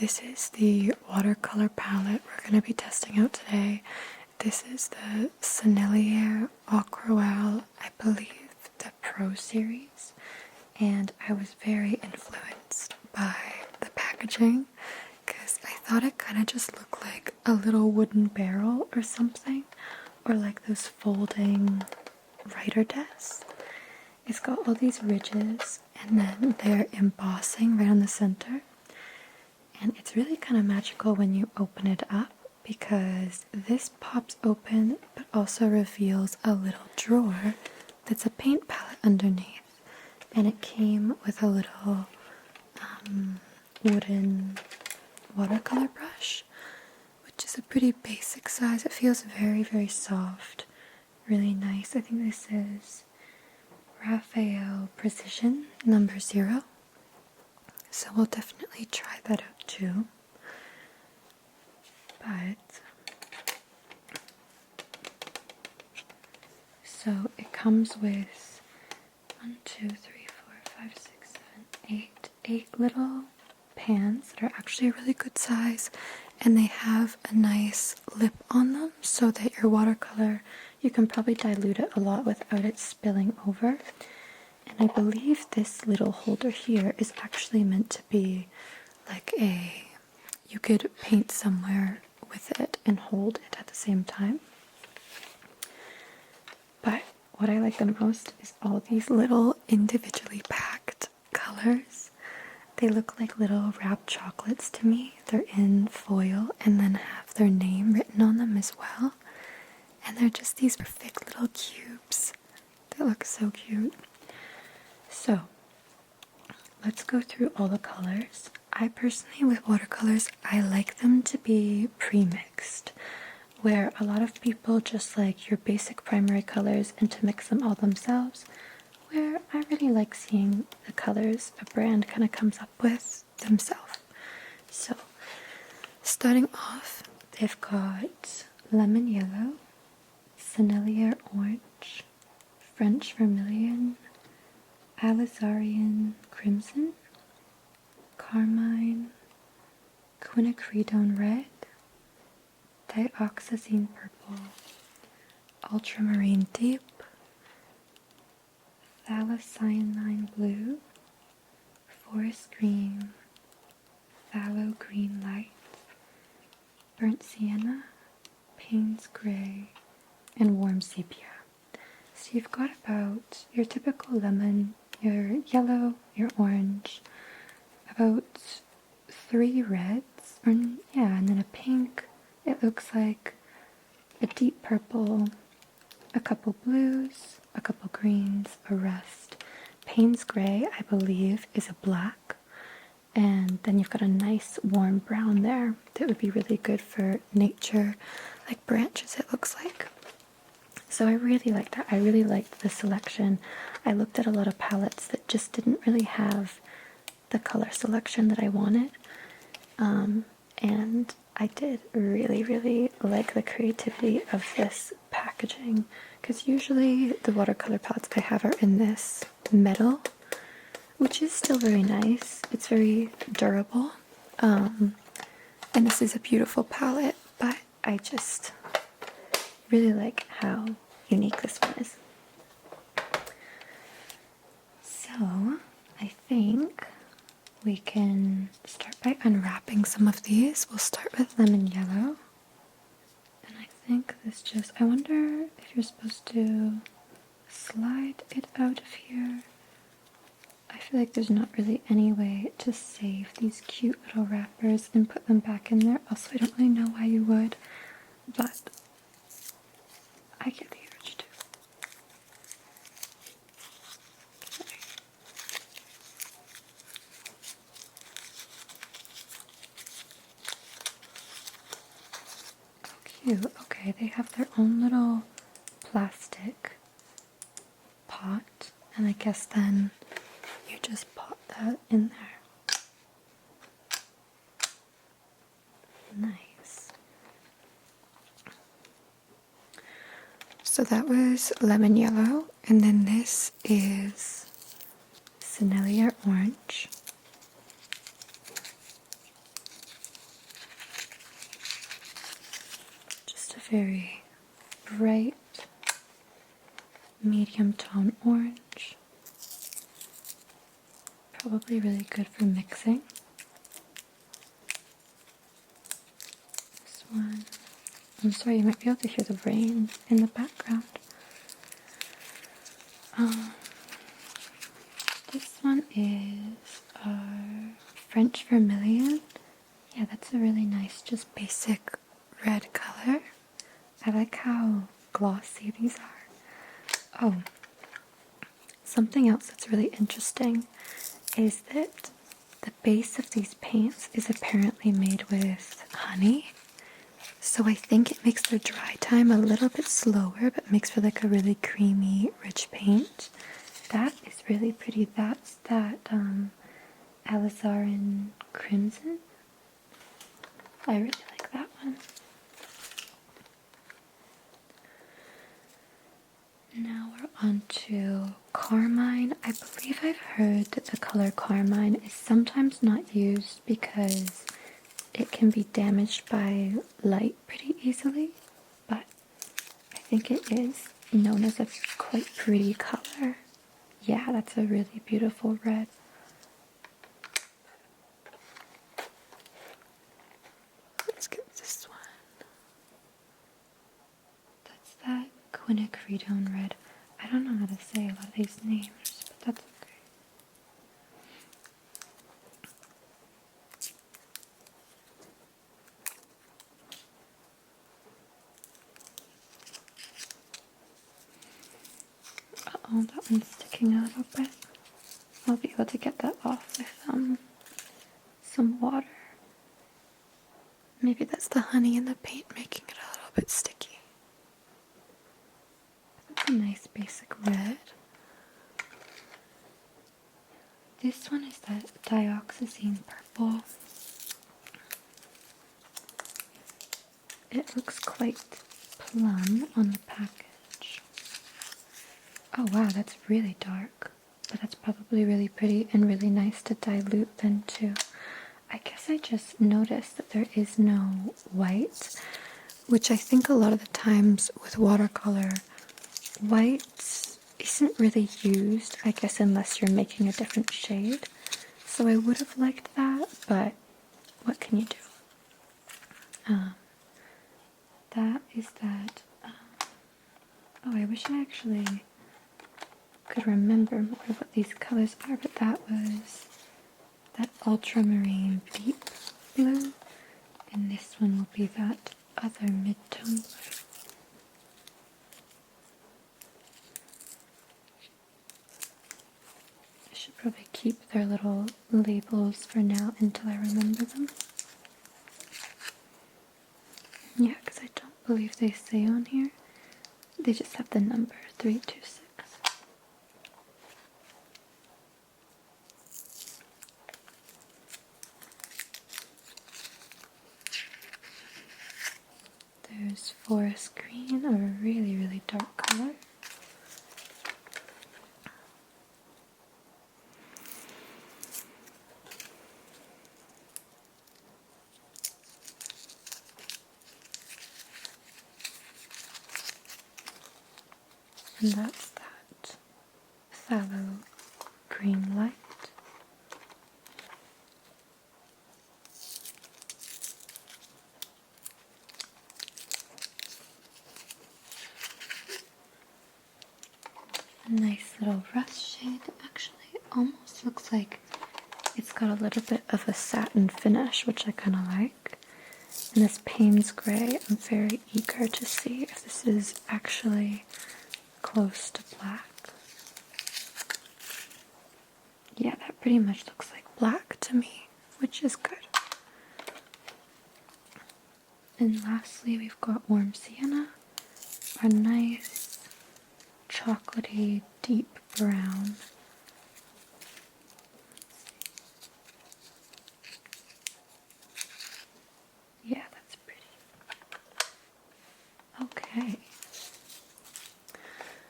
this is the watercolor palette we're going to be testing out today. This is the Sennelier Aquarelle, I believe, the Pro Series. And I was very influenced by the packaging because I thought it kind of just looked like a little wooden barrel or something, or like those folding writer desks. It's got all these ridges and then they're embossing right on the center. And it's really kind of magical when you open it up because this pops open but also reveals a little drawer that's a paint palette underneath. And it came with a little wooden watercolor brush, which is a pretty basic size. It feels very, very soft, really nice. I think this is Raphael Precision number 0. So we'll definitely try that out too. So it comes with 1, 2, 3, 4, 5, 6, 7, 8 little pans that are actually a really good size, and they have a nice lip on them so that your watercolor, you can probably dilute it a lot without it spilling over. And I believe this little holder here is actually meant to be like you could paint somewhere with it and hold it at the same time. But what I like the most is all these little individually packed colors. They look like little wrapped chocolates to me. They're in foil and then have their name written on them as well. And they're just these perfect little cubes that look so cute. So, let's go through all the colors. I personally, with watercolors, I like them to be pre-mixed, where a lot of people just like your basic primary colors and to mix them all themselves, where I really like seeing the colors a brand kind of comes up with themselves. So, starting off, they've got lemon yellow, Sennelier orange, French vermilion, Alizarian crimson, carmine, quinacridone red, dioxazine purple, ultramarine deep, phthalocyanine blue, forest green, phthalo green light, burnt sienna, Payne's gray, and warm sepia. So you've got about your typical lemon, your yellow, your orange, about 3 reds, and then a pink. It looks like a deep purple, a couple blues, a couple greens, a rust. Payne's gray, I believe, is a black, and then you've got a nice warm brown there that would be really good for nature, like branches it looks like. So I really like that. I really liked the selection. I looked at a lot of palettes that just didn't really have the color selection that I wanted. And I did really, really like the creativity of this packaging, because usually the watercolor palettes I have are in this metal, which is still very nice. It's very durable. And this is a beautiful palette, but I just really like how unique this one is. So I think we can start by unwrapping some of these. We'll start with lemon yellow. And I think this just, I wonder if you're supposed to slide it out of here. I feel like there's not really any way to save these cute little wrappers and put them back in there. Also, I don't really know why you would, but I get the urge to. Oh, cute. Okay, they have their own little plastic pot, and I guess then you just pop that in there. Nice. So that was lemon yellow, and then this is Sennelier orange. just a very bright, medium tone orange. Probably really good for mixing. This one, I'm sorry, you might be able to hear the rain in the background. This one is our French Vermilion. Yeah, that's a really nice, just basic red color. I like how glossy these are. Oh, something else that's really interesting is that the base of these paints is apparently made with honey. So I think it makes their dry time a little bit slower, but makes for like a really creamy, rich paint. That is really pretty. That's that alizarin crimson. I really like that one. Now we're on to carmine. I believe I've heard that the color carmine is sometimes not used because it can be damaged by light pretty easily, but I think it is known as a quite pretty color. Yeah, that's a really beautiful red. Let's get this one. That's that quinacridone red. I don't know how to say a lot of these names, but that's okay. Uh-oh, that one's sticking a little bit. I'll be able to get that off with some water. Maybe that's the honey in the paint making it a little bit sticky. That's a nice basic red. This one is that dioxazine purple. It looks quite plum on the package. Oh wow, that's really dark. But that's probably really pretty and really nice to dilute then too. I guess I just noticed that there is no white, which I think a lot of the times with watercolor, white isn't really used, I guess, unless you're making a different shade. So I would have liked that, but what can you do? That is that. Oh, I wish I actually could remember more of what these colors are, but that was that ultramarine deep blue, and this one will be that other mid-tone blue. I should probably keep their little labels for now until I remember them. Yeah, because I don't believe they say on here. They just have the number 326. There's forest green, a really, really dark color. And that's that phthalo green light. A nice little rust shade. Actually, it almost looks like it's got a little bit of a satin finish, which I kind of like. And this Payne's Gray, I'm very eager to see if this is actually close to black. Yeah, that pretty much looks like black to me, which is good. And lastly, we've got Warm Sienna, a nice chocolatey deep brown. Yeah, that's pretty. Okay.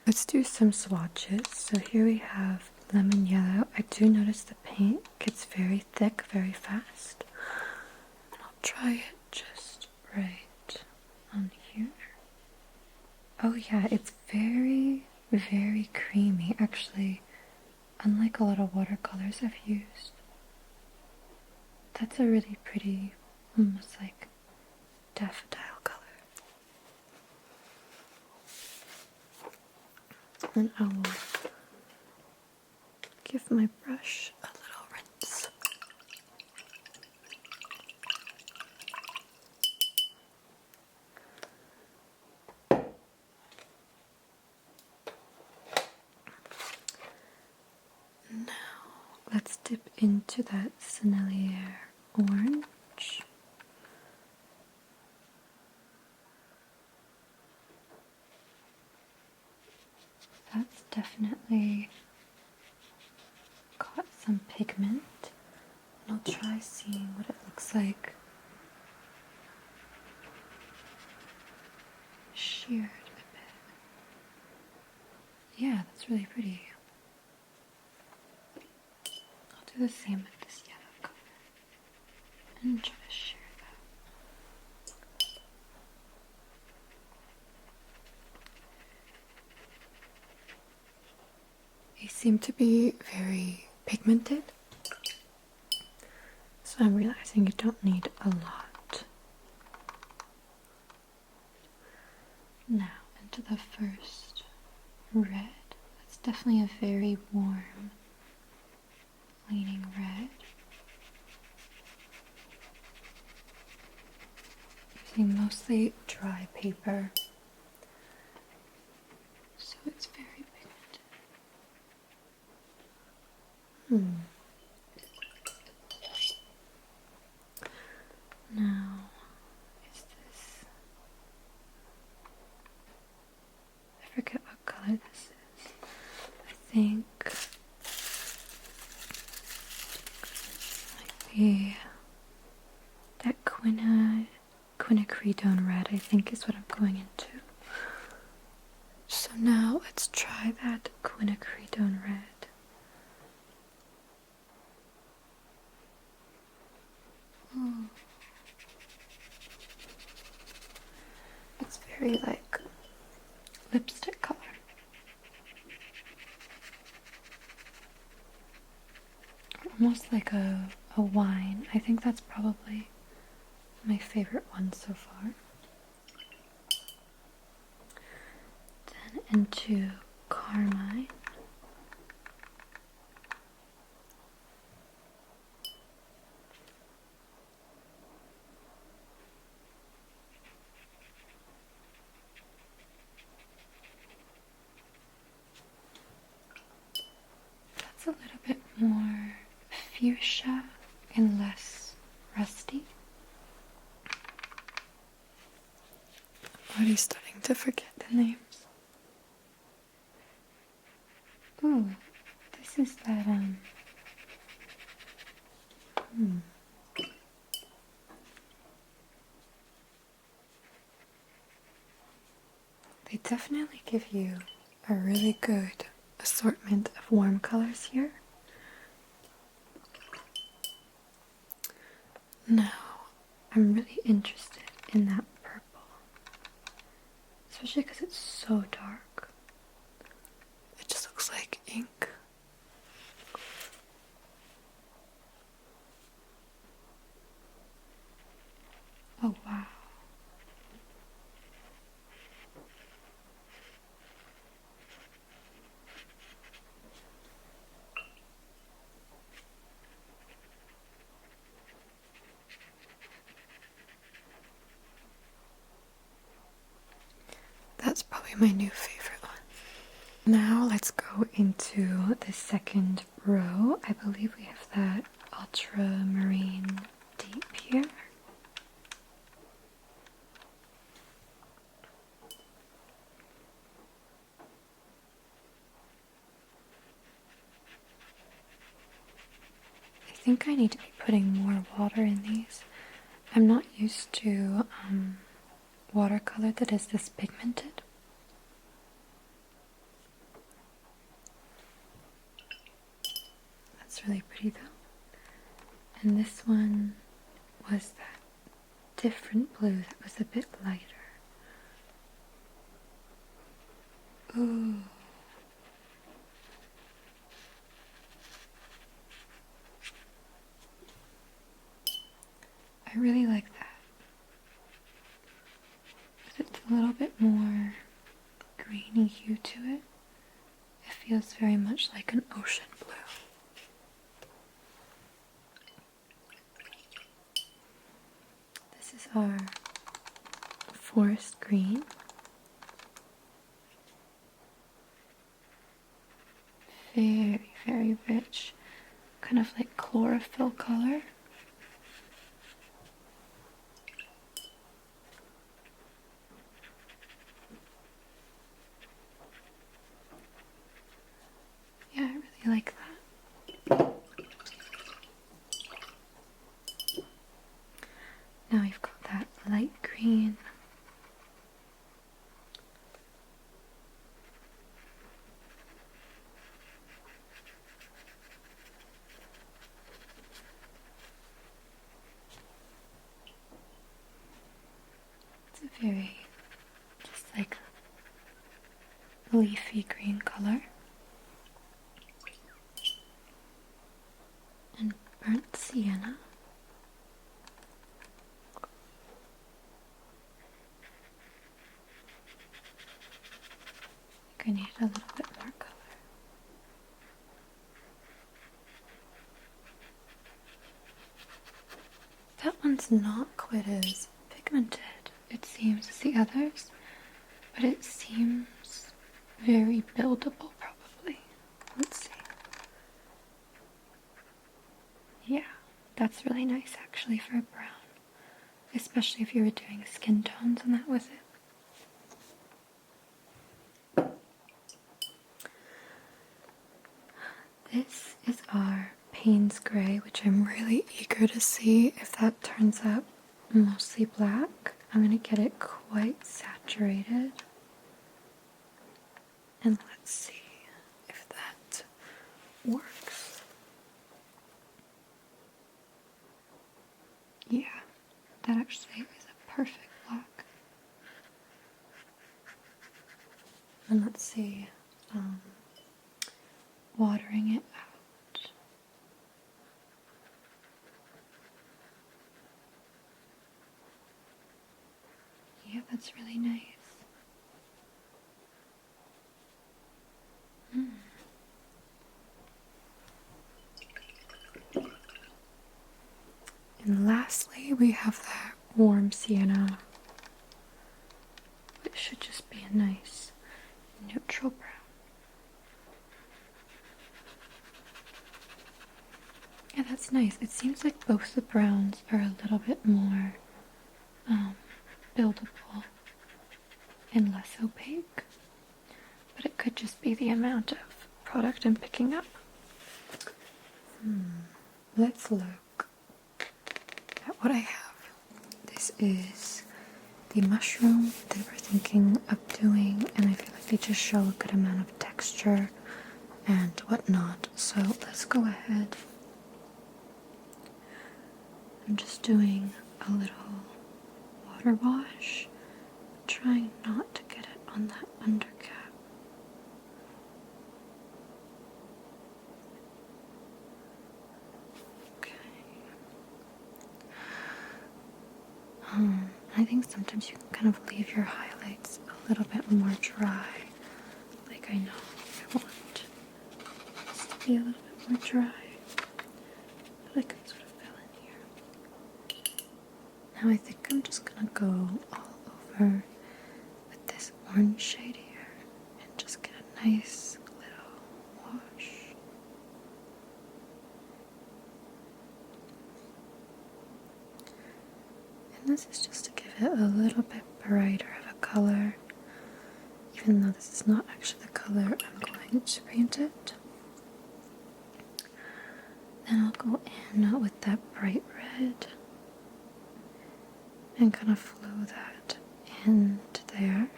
Let's do some swatches. So here we have lemon yellow. I do notice the paint gets very thick very fast. I'll try it just right on here. Oh yeah, it's very, very creamy. Actually, unlike a lot of watercolors I've used. That's a really pretty, almost like daffodil color. And I will give my brush a little rinse. Now let's dip into that Sennelier orange. That's definitely got some pigment. And I'll try seeing what it looks like sheared a bit. Yeah, that's really pretty. I'll do the same with this yellow color and try to shear that. They seem to be very pigmented, so I'm realizing you don't need a lot. Now into the first red. That's definitely a very warm leaning red. Using mostly dry paper, so it's very pigmented. Now, is this? I forget what color this is. I think might be that quinacridone red, I think is what I'm going into. So now let's try that quinacridone red. It's very like lipstick color. Almost like a wine. I think that's probably my favorite one so far. Then into carmine. That's a little bit more fuchsia and less rusty. I'm already starting to forget the names. Ooh, this is that, They definitely give you a really good assortment of warm colors here. Now, I'm really interested in that purple, especially because it's so dark. It just looks like ink. Oh wow. That's probably my new favorite one. Now let's go into the second row. I believe we have that ultramarine deep here. I think I need to be putting more water in these. I'm not used to watercolor that is this pigmented. That's really pretty though. And this one was that different blue that was a bit lighter. a little bit more greeny hue to it. It feels very much like an ocean blue. This is our forest green. Very, very rich, kind of like chlorophyll color. Yeah, I really like that. Now we've got that light green. It's a very, just like leafy green color. And burnt sienna. I think I need a little bit more color. That one's not quite as pigmented, it seems, as the others, but it seems very buildable, probably. Let's see. Yeah, that's really nice actually for a brown, especially if you were doing skin tones and that with it. This is our Payne's Gray, which I'm really eager to see if that turns out mostly black. I'm going to get it quite saturated. And let's see if that works. Yeah, that actually is a perfect black. And let's see, watering it out. Yeah, that's really nice. And lastly, we have that warm sienna, which should just be a nice neutral brown. Yeah, that's nice. It seems like both the browns are a little bit more buildable and less opaque, but it could just be the amount of product I'm picking up. Let's look at what I have. This is the mushroom that we're thinking of doing, and I feel like they just show a good amount of texture and whatnot. So let's go ahead. I'm just doing a little water wash, trying not to get it on that undercap. Okay. I think sometimes you can kind of leave your highlights a little bit more dry. Like I know I want this to be a little bit more dry, but I can sort of fill in here. Now I think I'm just gonna go all over with this orange shade here and just get a nice little wash. And this is just to give it a little bit brighter of a color, even though this is not actually the color I'm going to paint it. Then I'll go in with that bright red and kind of flow that into there.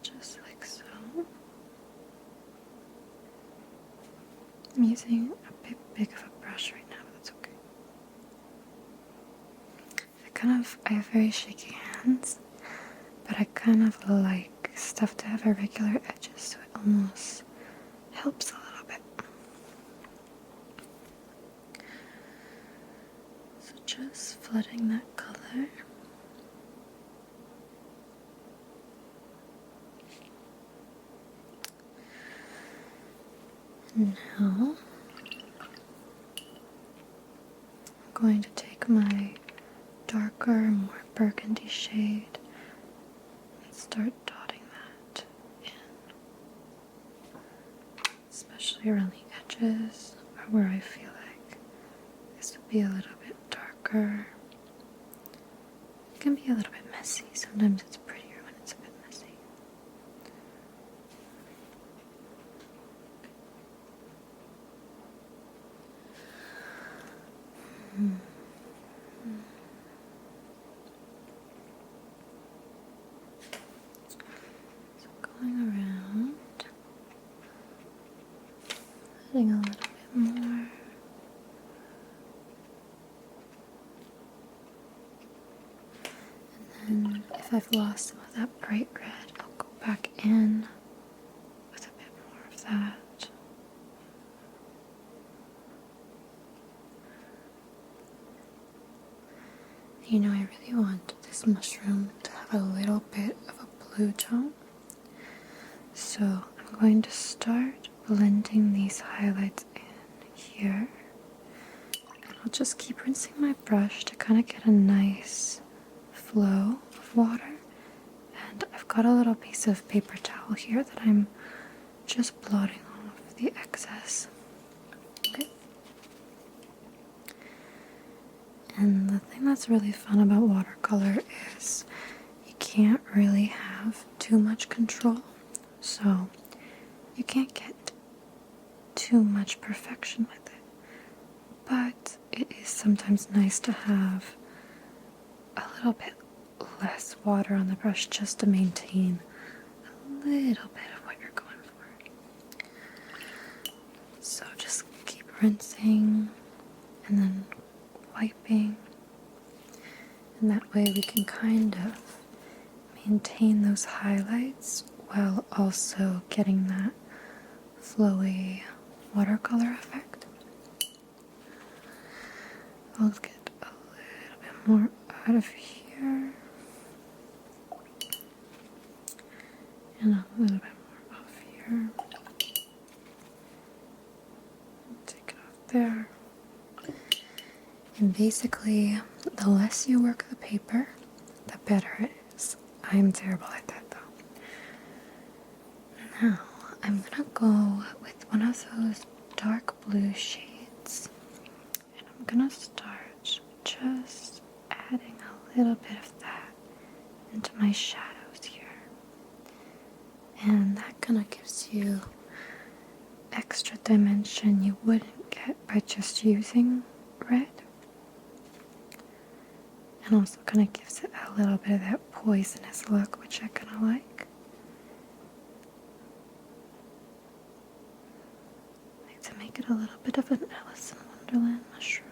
Just like so. I'm using a bit big of a brush right now, but that's okay. I have very shaky hands, but I kind of like stuff to have irregular edges, so it almost helps a little bit. So just flooding that color. Now I'm going to take my darker, more burgundy shade and start dotting that in, especially around the edges or where I feel like this would be a little bit darker. It can be a little bit messy. Sometimes it's prettier when it's a bit messy. So going around, adding a little bit more. And then if I've lost some of that bright red, I'll go back in with a bit more of that. You know, I really want this mushroom to have a little bit of a blue tone. So I'm going to start blending these highlights in here. And I'll just keep rinsing my brush to kind of get a nice flow of water. And I've got a little piece of paper towel here that I'm just blotting off the excess. Okay. And the thing that's really fun about watercolor is you can't really have too much control. So you can't get too much perfection with it. But it is sometimes nice to have a little bit less water on the brush just to maintain a little bit of what you're going for. So just keep rinsing and then wiping, and that way we can kind of maintain those highlights while also getting that flowy watercolor effect. I'll get a little bit more out of here and a little bit more off here. Take it off there. And basically, the less you work the paper, the better it is. I'm terrible at that though. Now, I'm gonna go with one of those dark blue shades. And I'm gonna start just adding a little bit of that into my shadows here. And that kind of gives you extra dimension you wouldn't get by just using red. And also kind of gives it a little bit of that poisonous look, which I kind of like. I like to make it a little bit of an Alice in Wonderland mushroom.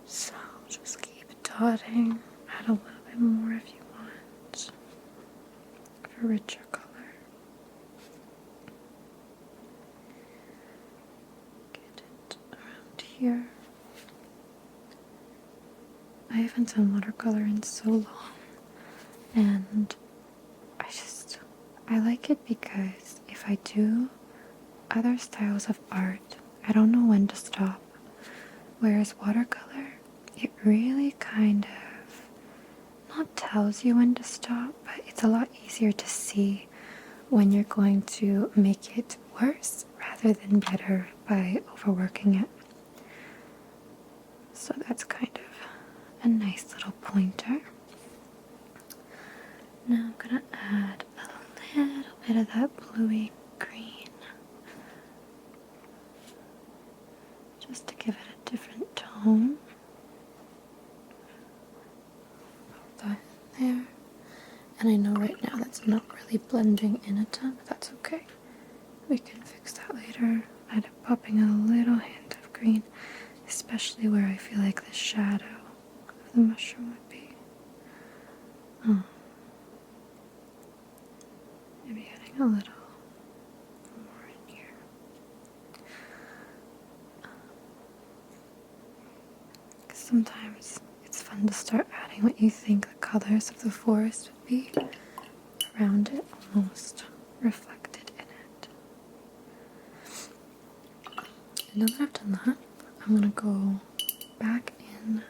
So just keep dotting. Add a little bit more if you want for richer color. Get it around here. I haven't done watercolor in so long, and I like it because if I do other styles of art, I don't know when to stop. Whereas watercolor, it really kind of not tells you when to stop, but it's a lot easier to see when you're going to make it worse rather than better by overworking it. So that's kind of a nice little pointer. Now I'm gonna add a little bit of that bluey green just to give it a different tone. Put that in there. And I know right now that's not really blending in a ton, but that's okay. We can fix that later. I'm popping a little hint of green, especially where I feel like the shadow of the mushroom would be. Maybe adding a little more in here. sometimes it's fun to start adding what you think the colors of the forest would be around it, almost reflected in it. And now that I've done that, I'm going to go back in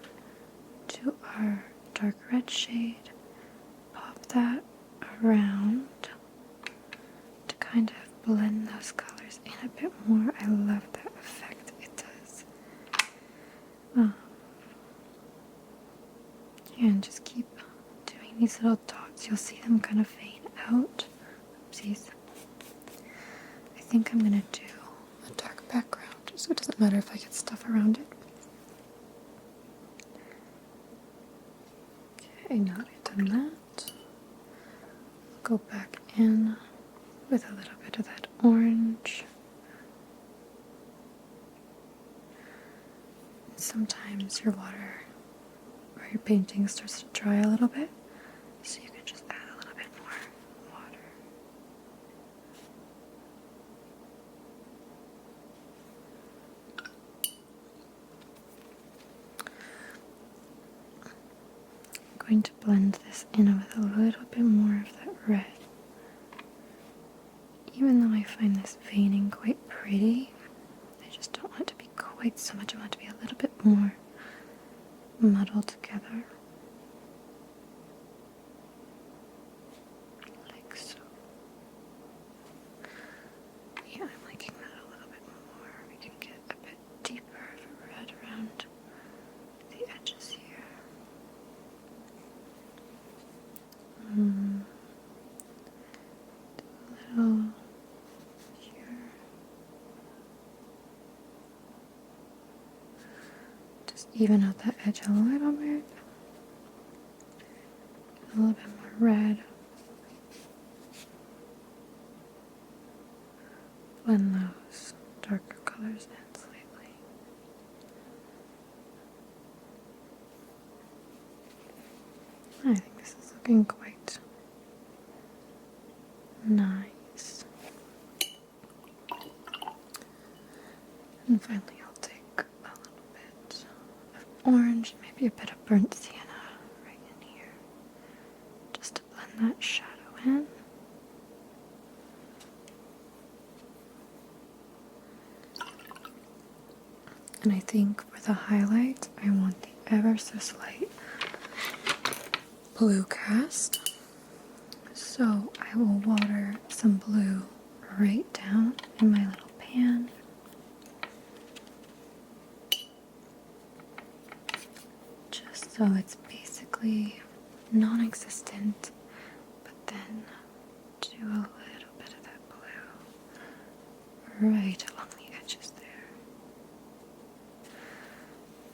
to our dark red shade, pop that around to kind of blend those colors in a bit more. I love that effect it does. And just keep doing these little dots. You'll see them kind of fade out. Oopsies. I think I'm going to do a dark background so it doesn't matter if I get stuff around it. Okay, now that I've done that, go back in with a little bit of that orange. And sometimes your water or your painting starts to dry a little bit, so you can just add a little bit more water. I'm going to blend this in with a little bit more of that red. Even though I find this veining quite pretty, I just don't want it to be quite so much. I want it to be a little bit more muddled together. Like so. Yeah, I'm liking that a little bit more. We can get a bit deeper of a red around the edges here. A little here. Just even out that edge a little bit. A little bit more red. Blend those darker colors in slightly. I think this is looking quite nice. And finally I'll take a little bit of orange, maybe a bit of burnt sienna right in here, just to blend that shadow in. And I think for the highlight, I want the ever so slight blue cast. So I will water some blue right down in my little pan. Just so it's basically non-existent, but then do a little bit of that blue right along the edges there.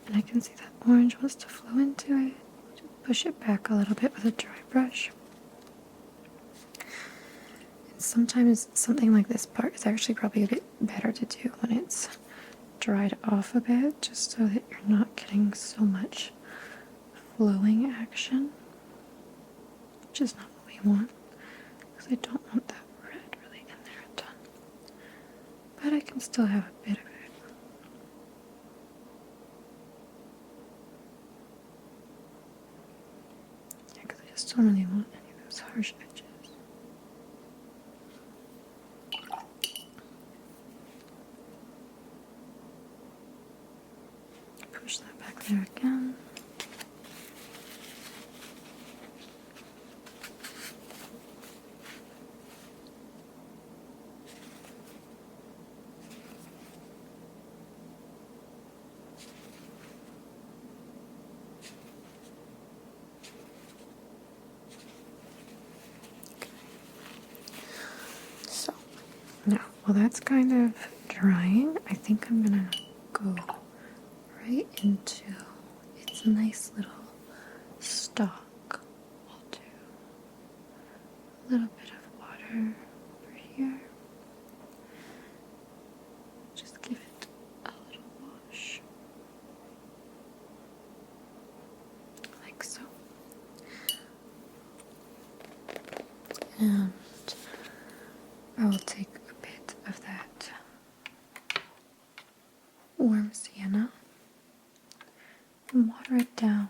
And I can see that orange wants to flow into it. Just push it back a little bit with a dry brush. And sometimes something like this part is actually probably a bit better to do when it's dried off a bit, just so that you're not getting so much flowing action, which is not what we want, because I don't want that red really in there a ton. But I can still have a bit of it. Yeah, because I just don't really want any of those harsh edges. Push that back there again. So, now, while that's kind of drying, I think I'm gonna go right into its nice little stalk. We'll do a little bit of water over here. Just give it a little wash. Like so. And I will take a bit of that warm sienna and water it down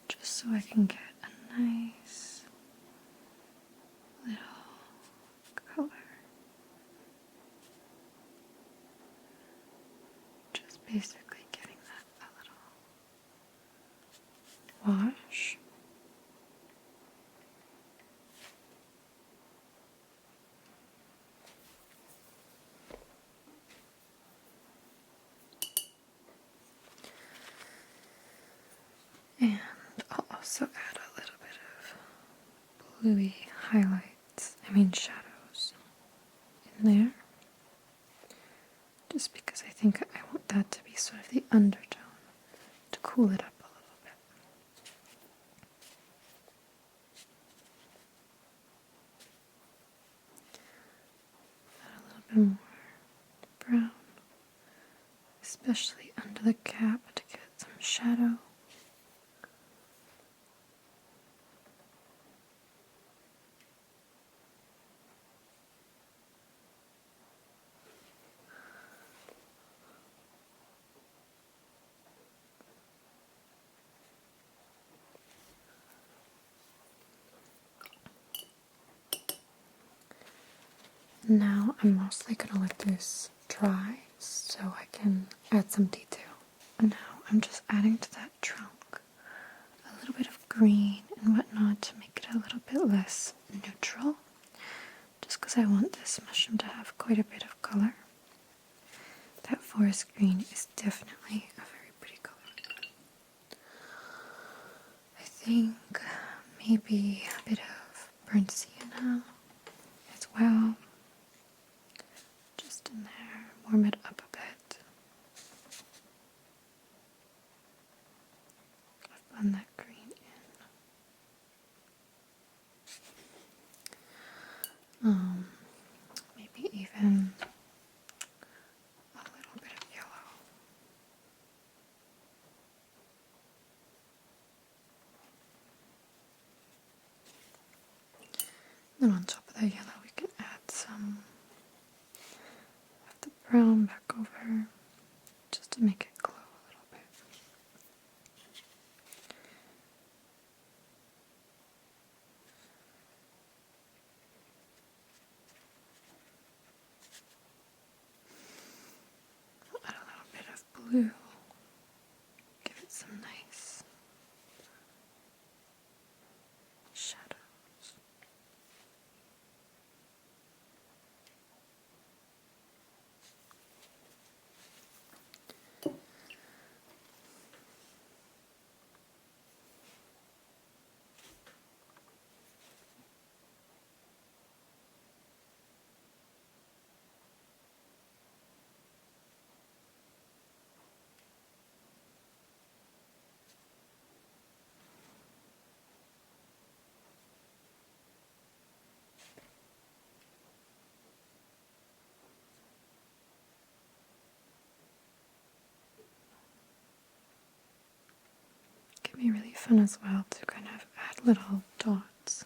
just so I can get a nice little color. Just basically giving that a little wash. And I'll also add a little bit of bluey shadows in there. Just because I think I want that to be sort of the undertone to cool it up a little bit. Add a little bit more brown, especially under the cap to get some shadow. Now I'm mostly going to let this dry so I can add some detail. And now I'm just adding to that trunk a little bit of green and whatnot to make it a little bit less neutral, just because I want this mushroom to have quite a bit of color. That forest green is definitely a very pretty color. I think maybe a bit of burnt sienna as well. Just in there, warm it up a bit. I've blend that green in. Maybe even a little bit of yellow. Then on top of that yellow, we can add some of the brown back over, just to make it glow a little bit. Add a little bit of blue, give it some nice shadows. It can be really fun as well to kind of add little dots.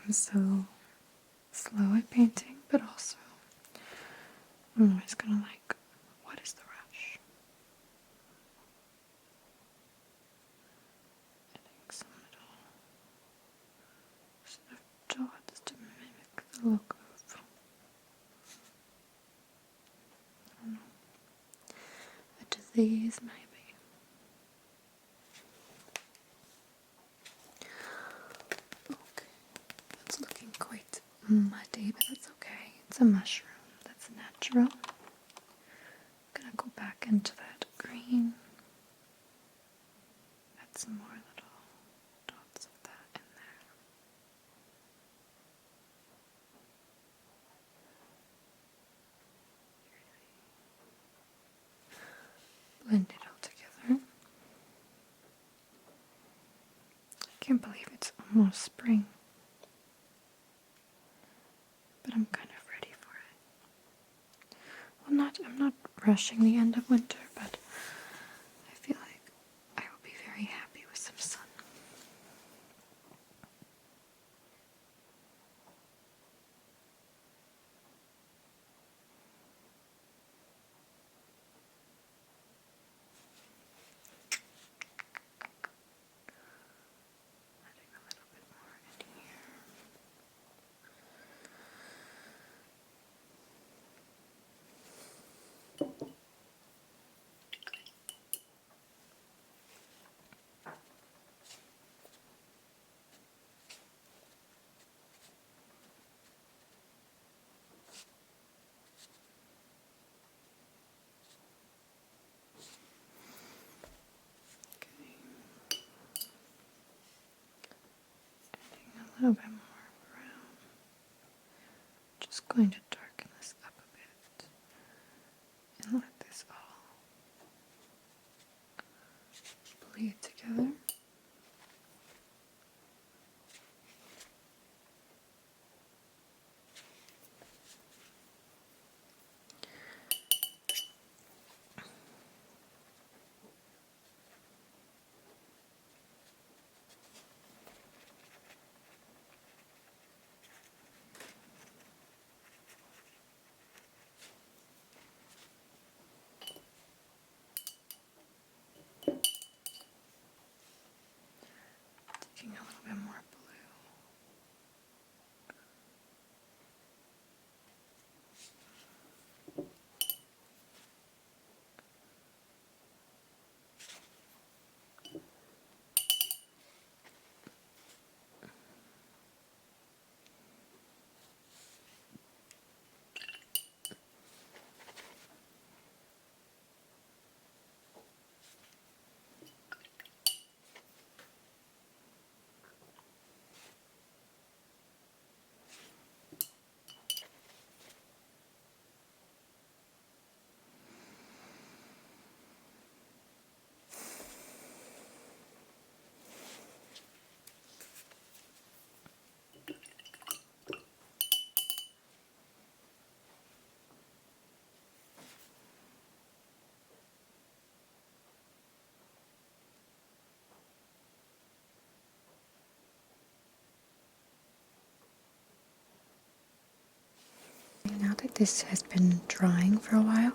I'm so slow at painting, but also I'm always kind of like, what is the rush? Adding some little sort of dots to mimic the look of, I don't know, a disease maybe. Okay, that's looking quite muddy, but that's okay. It's a mushroom, that's natural. I'm gonna go back into that green. Add some more little dots of that in there. Blend it all together. I can't believe it's almost spring, but I'm kind of ready for it. I'm not rushing the end of winter, but I feel like I will be very happy with some sun. Adding a little bit more in here. A little bit more brown. Just going to darken this up a bit and let this all bleed together. Taking a little bit more blue. Now that this has been drying for a while,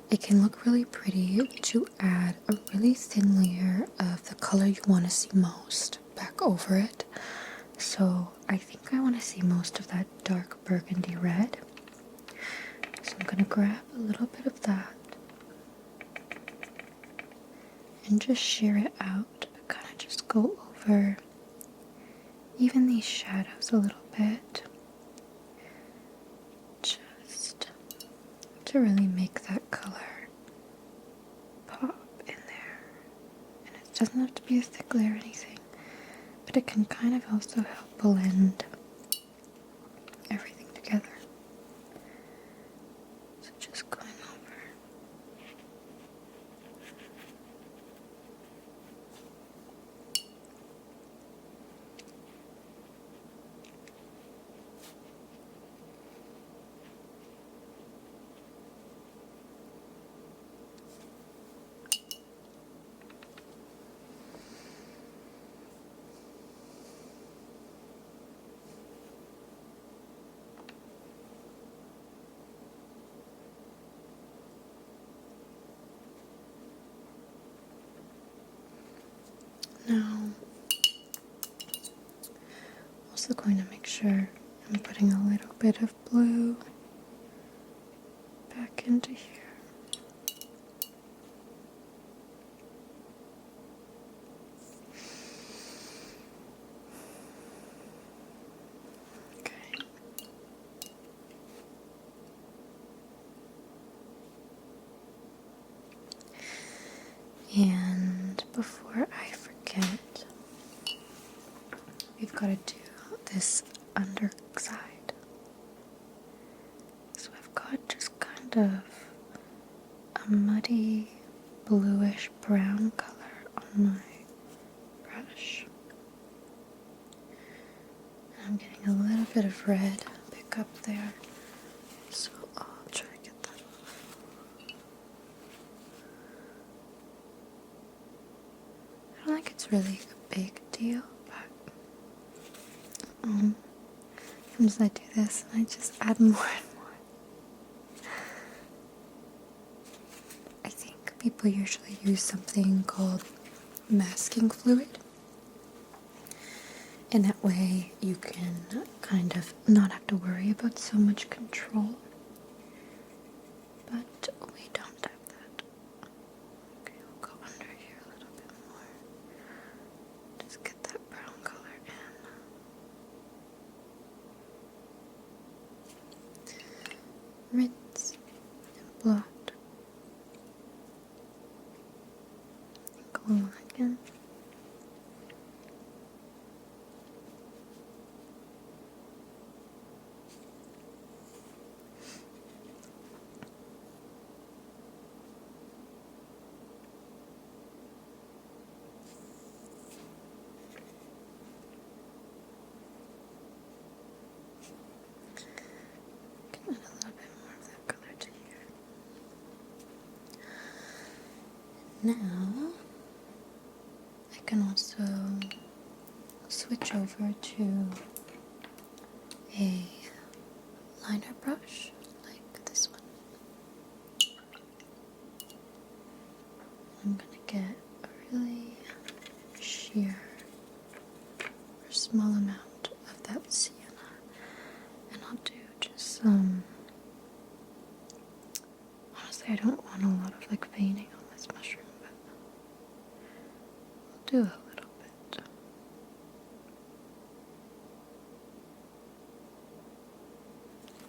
it can look really pretty to add a really thin layer of the color you want to see most back over it. So I think I want to see most of that dark burgundy red. So I'm going to grab a little bit of that and just shear it out. Kind of just go over even these shadows a little bit. Just to really make that color pop in there. And it doesn't have to be a thick layer or anything, but it can kind of also help blend everything together. So just going over. Now, also going to make sure I'm putting a little bit of blue back into here. Okay. And before I forget, we've got to do this underside. So I've got just kind of a muddy bluish brown color on my brush. And I'm getting a little bit of red pick up there, so I'll try to get that off. it's really a big deal, but sometimes I do this and I just add more and more. I think people usually use something called masking fluid, and that way you can kind of not have to worry about so much control. But we don't have that. Okay, we'll go under here a little bit more. Just get that brown color in. Rinse and blot. And go on again. Add a little bit more of that color to here. Now, I can also switch over to a liner brush like this one. I'm going to get a really sheer or small amount of that sienna, and I'll do just some. Honestly, I don't want a lot of like veining on this mushroom, but I'll do a little bit.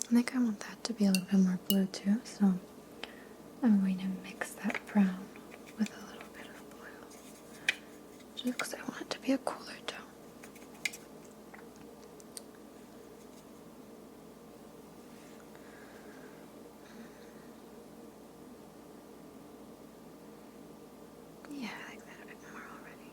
I think I want that to be a little bit more blue too, so I'm going to mix that brown with a little bit of blue, just because I want it to be a cooler tone. Yeah, I like that a bit more already.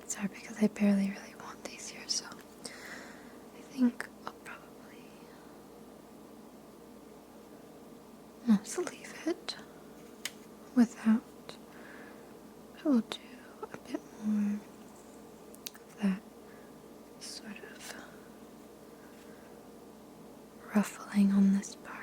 It's hard because I barely really want these here, so I think I'll probably just leave it without. I will do a bit more of that sort of ruffling on this part.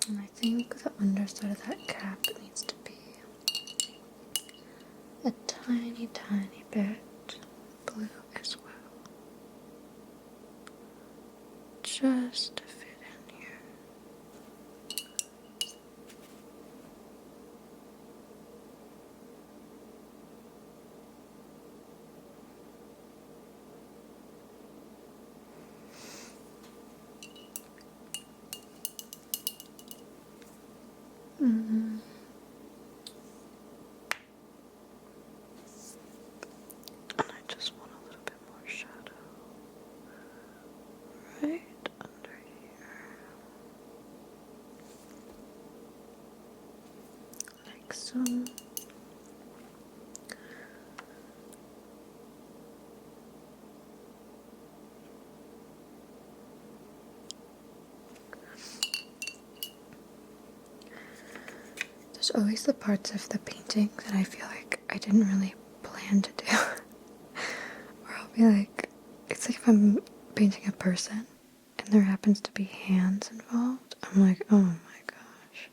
And I think the underside of that cap needs to be a tiny, tiny bit blue as well. Just to fit in here. And I just want a little bit more shadow right under here, like so. There's always the parts of the painting that I feel like I didn't really plan to do. Or I'll be like, it's like if I'm painting a person and there happens to be hands involved, I'm like, oh my gosh.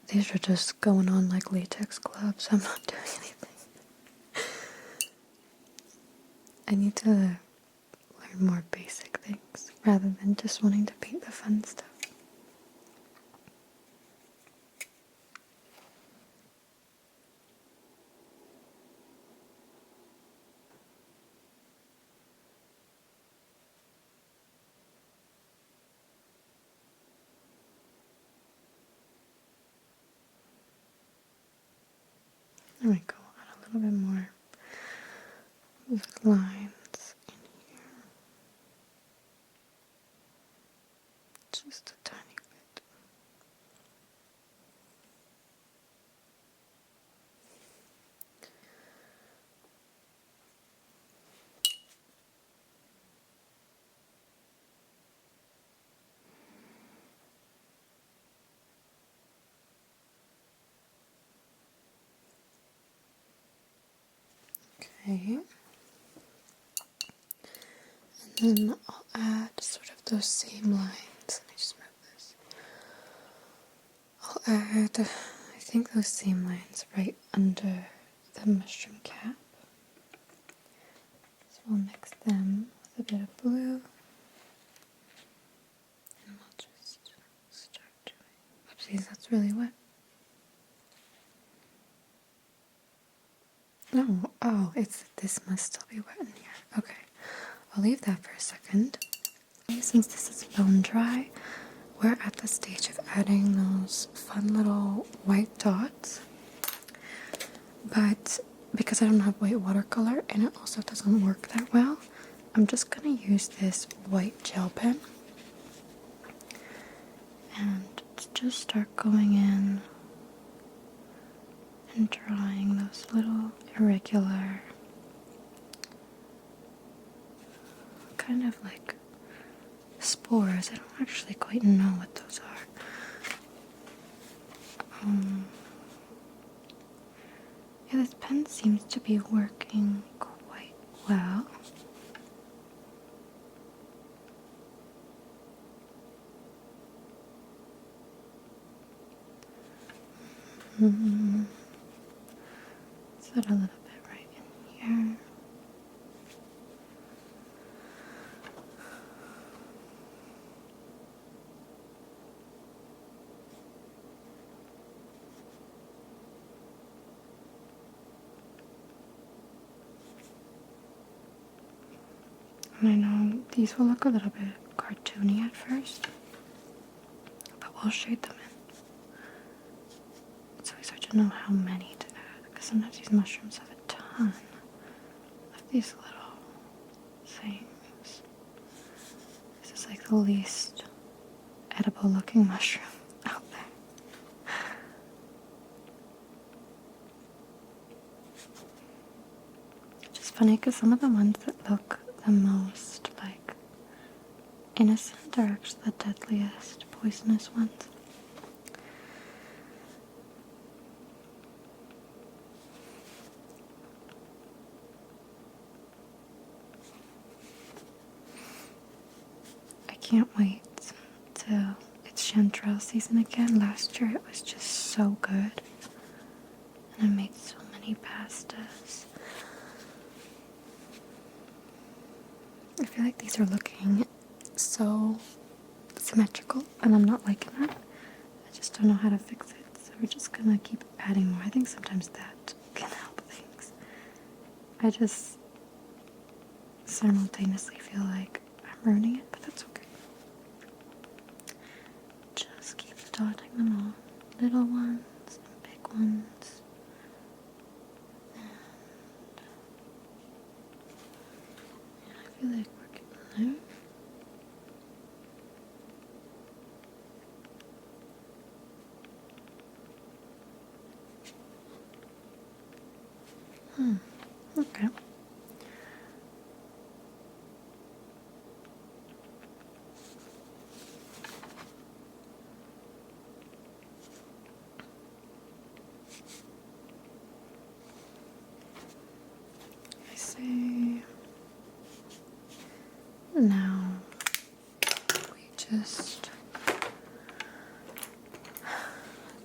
These are just going on like latex gloves. I'm not doing anything. I need to learn more basic things rather than just wanting to paint the fun stuff. There we go. Add a little bit more lines in here. Just a tiny bit. Okay. And then I'll add sort of those same lines. Let me just move this. I'll add, I think, those same lines right under the mushroom cap. So we'll mix them with a bit of blue. And we'll just start doing. Oopsies, that's really wet. Oh, this must still be wet in here. Okay, I'll leave that for a second. Since this is bone dry, we're at the stage of adding those fun little white dots. But because I don't have white watercolor and it also doesn't work that well, I'm just going to use this white gel pen and just start going in and drawing those little irregular, kind of like spores. I don't actually quite know what those are. Yeah, this pen seems to be working quite well. Let's add a little bit right in here. And I know these will look a little bit cartoony at first, but we'll shade them in. It's always hard to know how many to add, because sometimes these mushrooms have a ton of these little things. This is like the least edible looking mushroom out there. Which is funny because some of the ones that look the most like innocent are actually the deadliest, poisonous ones. I can't wait till it's chanterelle season again. Last year it was just so good, and I made so many pastas. I feel like these are looking so symmetrical, and I'm not liking that. I just don't know how to fix it, so we're just gonna keep adding more. I think sometimes that can help things. I just simultaneously feel like I'm ruining it, but that's okay. Just keep dotting them all. Little ones and big ones. And I feel like we're getting there. Okay. I see. Now we just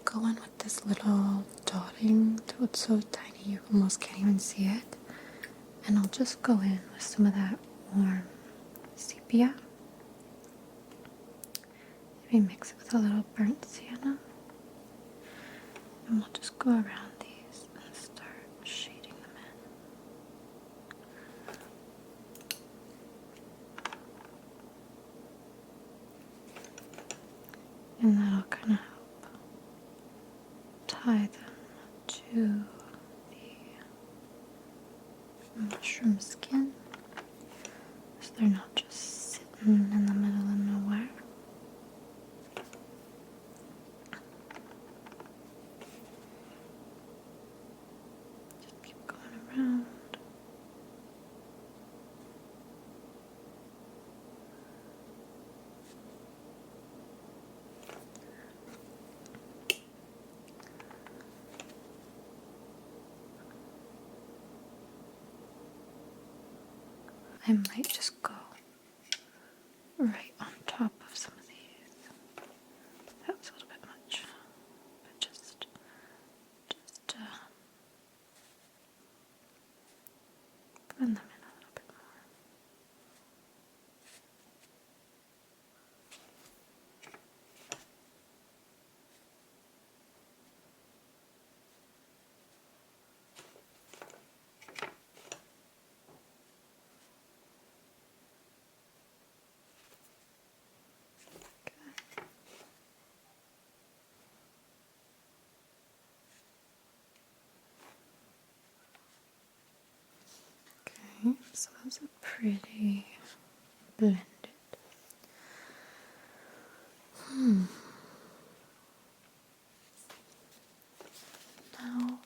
go in with this little dotting till it's so tiny you almost can't even see it. And I'll just go in with some of that warm sepia. Maybe mix it with a little burnt sienna. And we'll just go around these and start shading them in. And that'll kind of help tie them to I might just go right on top of some of these. That was a little bit much, but just blend them in a little bit more. Okay, so those are pretty blended. Now,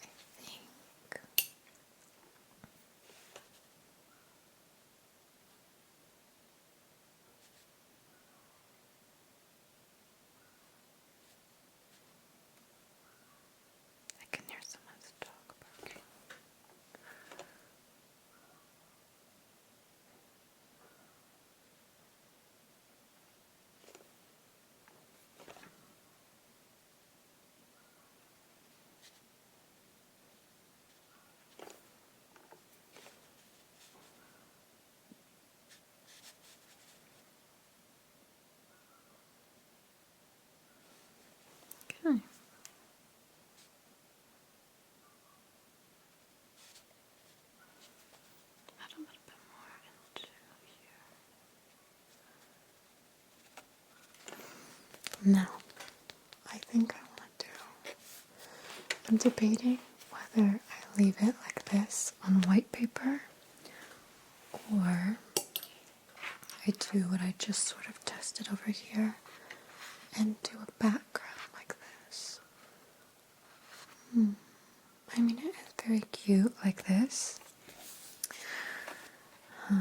I think I can hear someone's dog barking. Okay. Add a little bit more into here. Now, I think I want to I'm debating whether I leave it like this on white paper or I do what I just sort of tested over here and do a background like this. I mean, it is very cute like this. But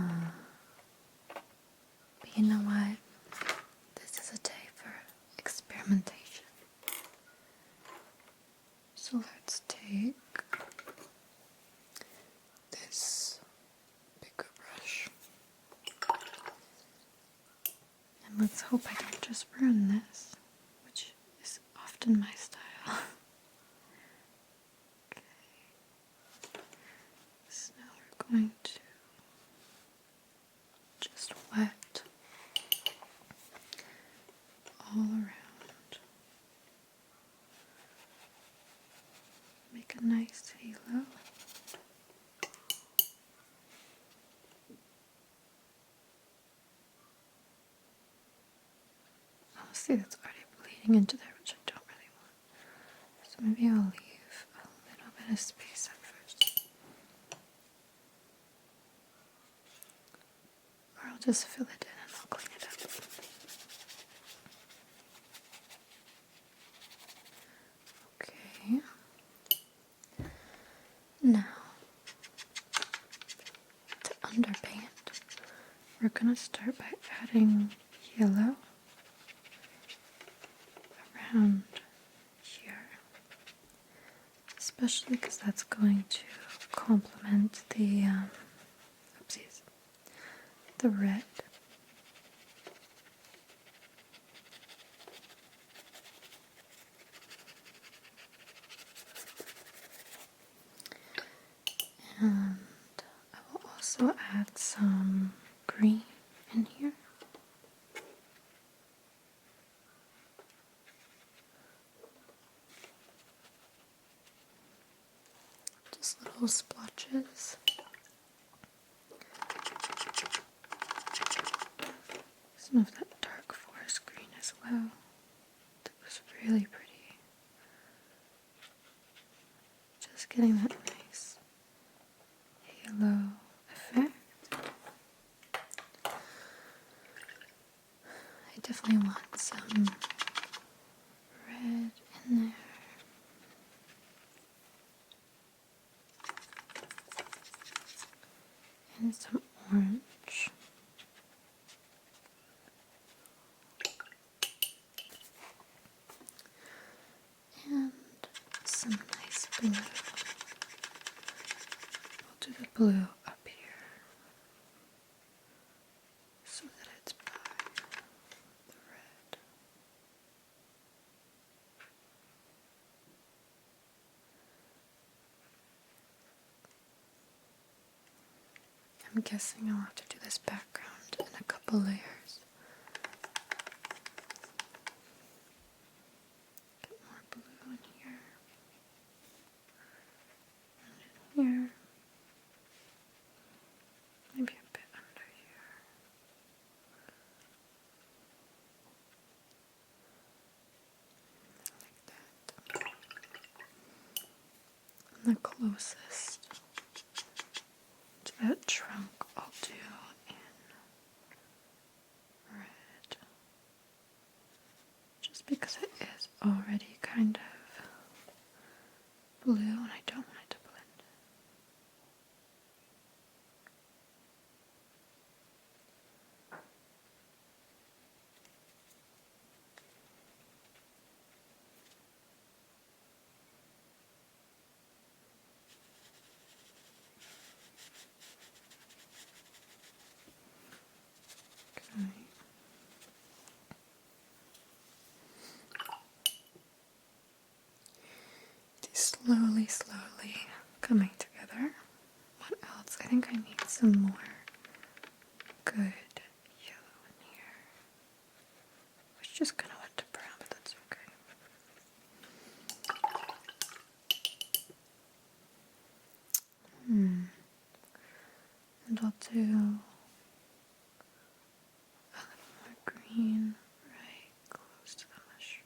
you know what? This is a day for experimentation. So let's take this bigger brush. And let's hope I don't just ruin this, which is often my style. Okay. So now we're going to just wet all around. Make a nice halo. Oh, see, that's already bleeding into there, which I don't really want. So maybe I'll leave a little bit of space at first. Or I'll just fill it in and I'll clean it up. Okay. Now, to underpaint, we're going to start by adding yellow around here, especially because that's going to complement the the red. And I will also add some green in here. Just little splotches. Some of that dark forest green as well. That was really pretty. Just getting that nice halo effect. I definitely want some red in there. And some orange. And some nice blue. We'll do the blue up here. I'm guessing I'll have to do this background in a couple layers. Get more blue in here. And in here. Maybe a bit under here. Like that. And the closest to that trunk I'll do in red. Just because it is already kind of blue and I don't want it to blend. Okay. Slowly coming together. What else? I think I need some more good yellow in here. Which just kind of went to brown, but that's okay. And I'll do a little more green right close to the mushroom.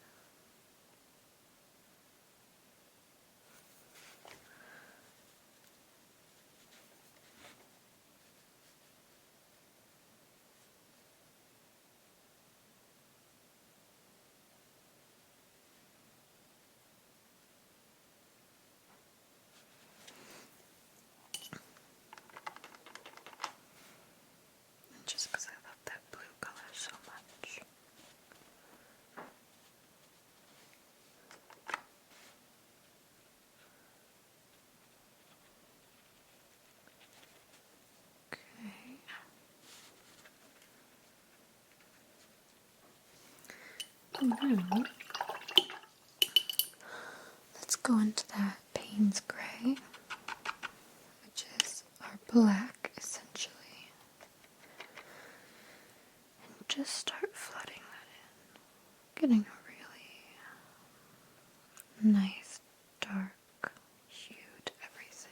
Just because I love that blue color so much. Okay. Now, let's go into that Payne's Gray, which is our black essentially. And just start flooding that in. Getting a really nice dark hue to everything.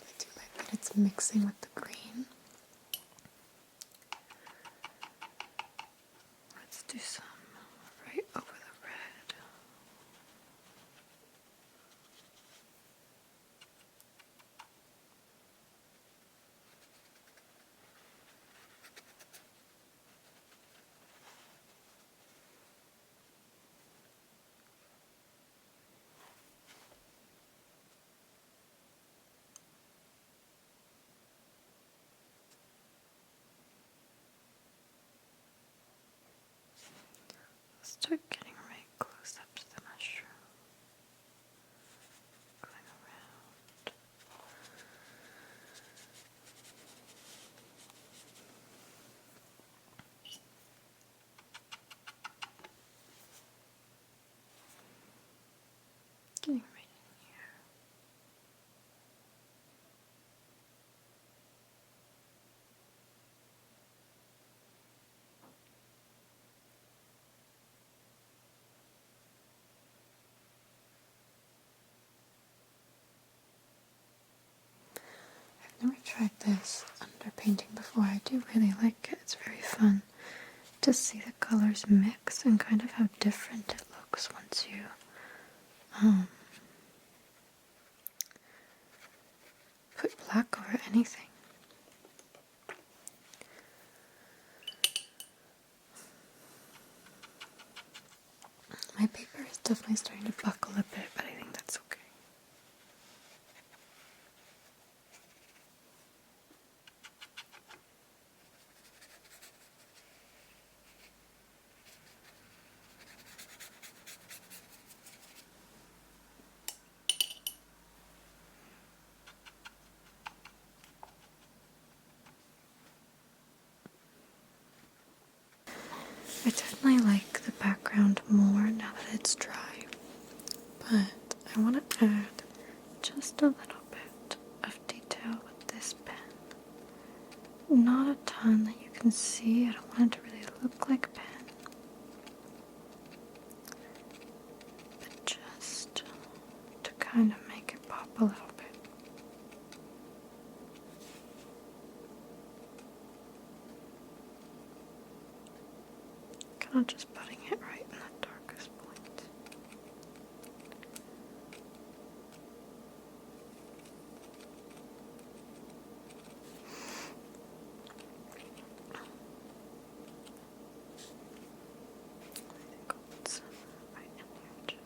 I do like that it's mixing with the green. Let's do some right over the red. Start getting right close up to the mushroom. Going around. Getting right in here. I've never tried this under painting before. I do really like it. It's very fun to see the colors mix and kind of how different it looks once you put black over anything. My paper is definitely starting to buckle a bit, but I think that's okay. I definitely like the background more now that it's dry, but I want to add just a little bit of detail with this pen. Not a ton that you can see. I don't want it to really look like a pen, but just to kind of make it pop a little bit. Kind of just putting it right in the darkest point. I think it's right in here too.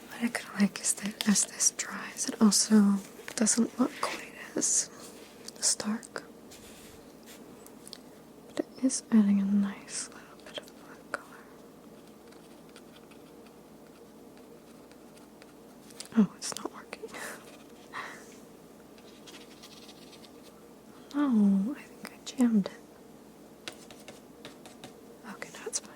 What I kind of like is that as this dries, it also doesn't look quite as stark. But it is adding a nice little bit of blue color. Oh, it's not working. No, I think I jammed it. Okay, now it's fine.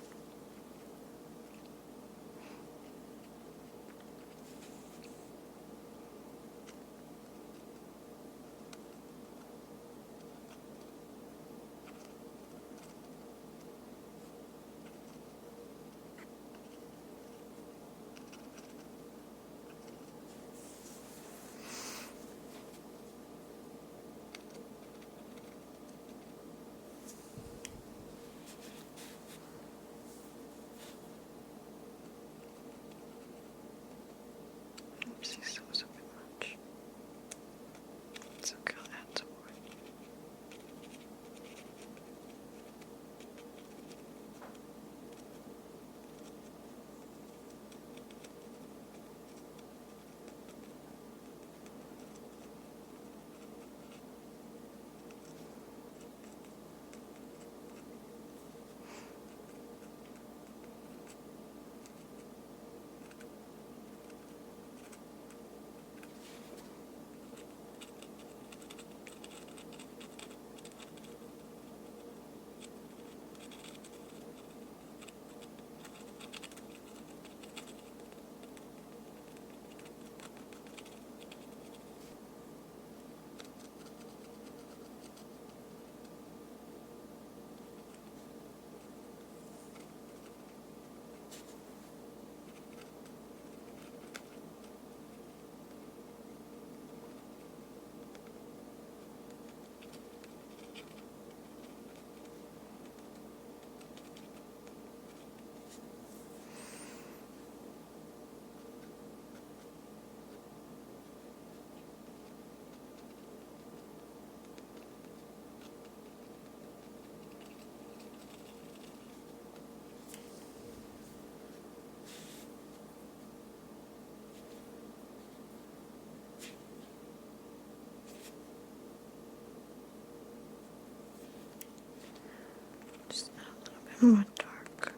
And what dark?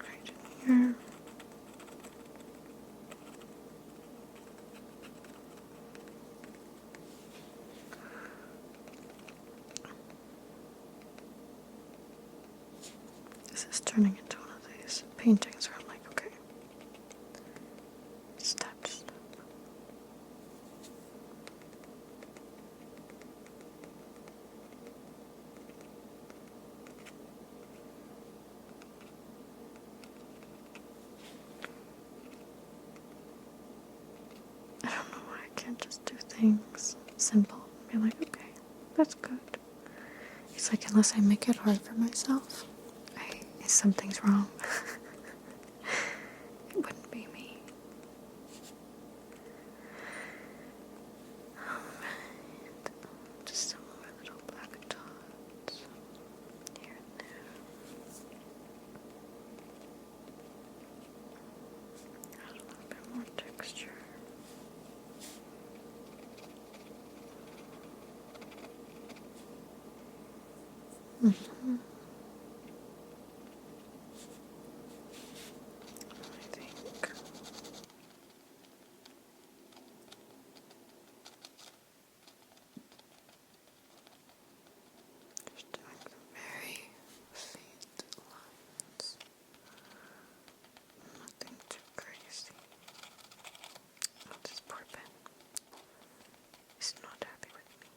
Right in here. This is turning into one of these paintings where I'm like, okay, step, step. I don't know why I can't just do things simple. Be like, okay, that's good. It's like, unless I make it hard for myself, something's wrong. It wouldn't be me. Alright. Just some more little black dots here and there. Add a little bit more texture. Mm-hmm. I think just doing some very faint lines. Nothing too crazy. Oh, this poor pen is not happy with me.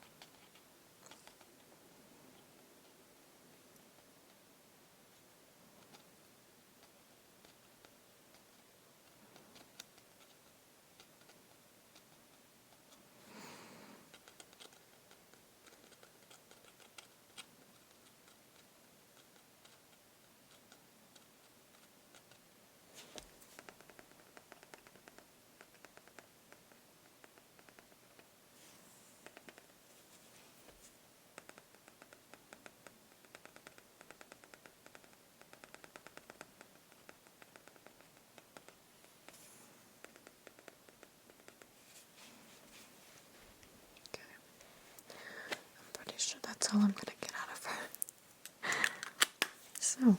Okay. I'm pretty sure that's all I'm gonna get out of her. So,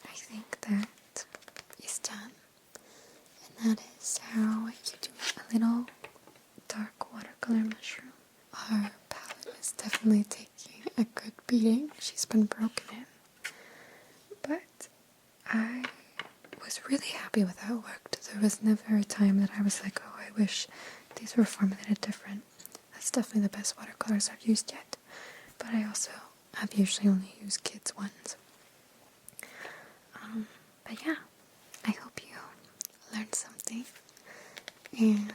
I think that is done. And that is how you do a little dark watercolor mushroom. Our palette is definitely taking a good beating. She's been broken in. But I was really happy with how it worked. There was never a time that I was like, oh, I wish these were formulated different. That's definitely the best watercolors I've used yet. But I also have usually only used kids' ones. But yeah, I hope you learned something and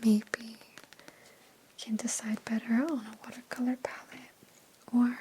maybe can decide better on a watercolor palette or